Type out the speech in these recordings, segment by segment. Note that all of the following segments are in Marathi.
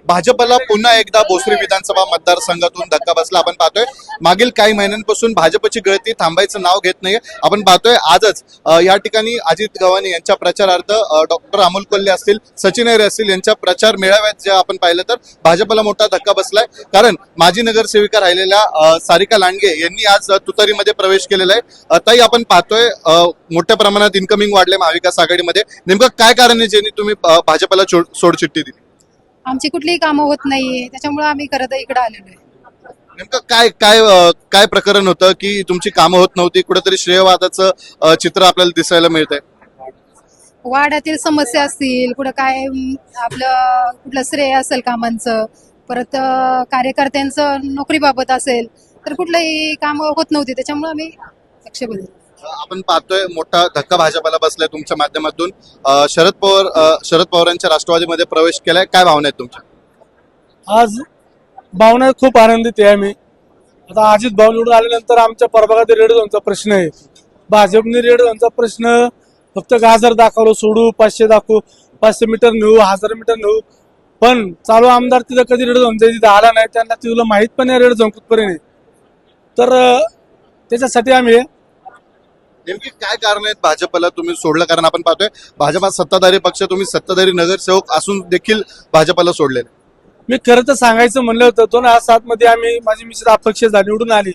भाजपला पुन्हा एकदा भोसरी विधानसभा मतदारसंघातून धक्का बसला. आपण पाहतोय मागील काही महिन्यांपासून भाजपची गळती थांबायचं नाव घेत नाहीये. आपण पाहतोय आजच या ठिकाणी अजित गव्हाणे यांच्या प्रचारार्थ डॉक्टर अमोल कोल्हे असतील, सचिन अहिरे असतील यांच्या प्रचार मेळाव्यात जे आपण पाहिलं तर भाजपला मोठा धक्का बसलाय. कारण माजी नगरसेविका राहिलेल्या सारिका लांडगे यांनी आज तुतारीमध्ये प्रवेश केलेला आहे. ताई, आपण पाहतोय मोठ्या प्रमाणात इन्कमिंग वाढले महाविकास आघाडीमध्ये. नेमकं काय कारण आहे ज्यांनी तुम्ही भाजपला सोडचिठ्ठी दिली? आमची कुठलीही कामं होत नाहीये, त्याच्यामुळे आम्ही करत इकडे आलेलो आहे. नेमकं काय काय काय प्रकरण होतं की तुमची कामं होत नव्हती? कुठेतरी श्रेयवादाचं चित्र आपल्याला दिसायला मिळतंय. वाड्यातील समस्या असतील, कुठं काय आपलं कुठलं श्रेय असेल कामांचं, परत कार्यकर्त्यांचं नोकरीबाबत असेल तर कुठलंही काम होत नव्हती, त्याच्यामुळे आम्ही लक्ष बदललं. आपण पाहतोय मोठा धक्का भाजपला बसलाय तुमच्या माध्यमातून. शरद पवारांच्या राष्ट्रवादीमध्ये प्रवेश केलाय. काय भावना आहेत तुमच्या? आज भावना खूप आनंदित आहे आम्ही. आता अजित भाऊ निवडून आल्यानंतर आमच्या प्रभागात रेड झोनचा प्रश्न आहे. भाजपने रेड झोनचा प्रश्न फक्त गाजर दाखवलं, सोडू 500 दाखवू, 500 मीटर नेऊ, 1000 मीटर नेऊ, पण चालू आमदार तिथं कधी रेड झोन तिथं आला नाही. त्यांना तुला माहित पण नाही रेड झोन कुठपर्यंत. तर त्याच्यासाठी आम्ही नेमकी काय कारण आहेत भाजपला तुम्ही सोडलं? कारण आपण पाहतोय भाजपा सत्ताधारी पक्ष, तुम्ही सत्ताधारी नगरसेवक असून देखील भाजपला सोडले. मी खरं तर सांगायचं म्हणलं होतं 2007 मध्ये आम्ही माझी मिश्र अपक्ष निवडून आली,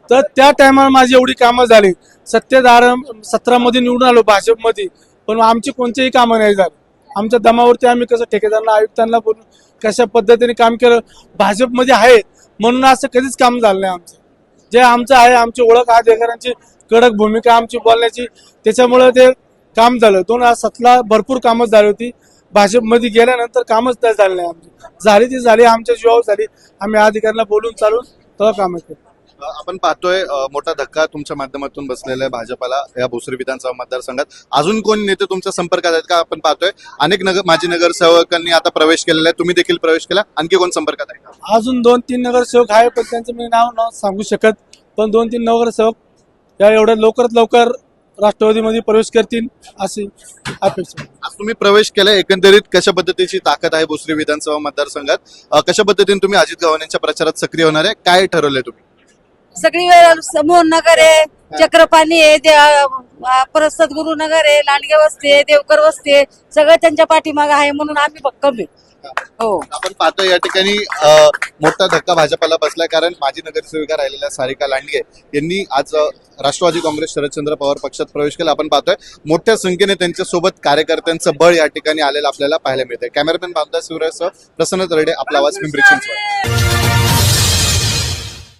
तर त्या टायमाला माझी एवढी कामं झाली. 17 मध्ये निवडून आलो भाजपमध्ये, पण आमची कोणतीही कामं नाही झाली. आमच्या दमावरती आम्ही कसं ठेकेदारांना आयुक्तांना बोलून कशा पद्धतीने काम केलं. भाजपमध्ये आहे म्हणून असं कधीच काम झालं नाही आमचं. जे आमचं आहे, आमची ओळख अधिकाऱ्यांची कडक भूमिका आमची बोलण्याची, त्याच्यामुळे ते काम झालं. 2007ला भरपूर कामं झाली होती. भाजपमध्ये गेल्यानंतर कामच नाही झालं नाही आमची. झाली ती झाली, आमच्या जीवावर झाली. आम्ही अधिकाऱ्यांना बोलून चालून तेव्हा कामं केली. आपण पाहतोय मोठा धक्का तुमच्या माध्यमातून बसलेला आहे भाजपला या भोसरी विधानसभा मतदारसंघात. अजून कोण नेते तुमच्या संपर्कात आहेत का? आपण पाहतोय अनेक माजी नगरसेवकांनी आता प्रवेश केलेला आहे, तुम्ही देखील प्रवेश केला. आणखी कोण संपर्कात आहे का? अजून 2-3 नगरसेवक आहे, पण त्यांचं मी नाव सांगू शकत. पण 2-3 नगरसेवक या एवढ्या लवकरात लवकर राष्ट्रवादीमध्ये प्रवेश करतील अशी अपेक्षा. आज तुम्ही प्रवेश केलाय, एकंदरीत कशा पद्धतीची ताकद आहे भोसरी विधानसभा मतदारसंघात? कशा पद्धतीने तुम्ही अजित गव्हाणेंच्या प्रचारात सक्रिय होणार आहे? काय ठरवलंय तुम्ही? सगळी वेळ मोहन नगर आहे, चक्रपाणी आहे, परत सद्गुरु नगर आहे, लांडगे वस्ती आहे, देवकर वस्ती आहे, सगळं त्यांच्या पाठीमागे आहे म्हणून आम्ही भक्कम आहे. हो, आपण पाहतोय या ठिकाणी मोठा धक्का भाजपला बसलाय. कारण माजी नगरसेविका राहिलेल्या सारिका लांडगे यांनी आज राष्ट्रवादी काँग्रेस शरदचंद्र पवार पक्षात प्रवेश केला. आपण पाहतोय मोठ्या संख्येने त्यांच्यासोबत कार्यकर्त्यांचं बळ या ठिकाणी आलेलं आपल्याला पाहायला मिळतंय. कॅमेरामॅन बाबदा शिवराजसह प्रसन्न तरडे, आपला आवाज, पिंपरी चिंचवड.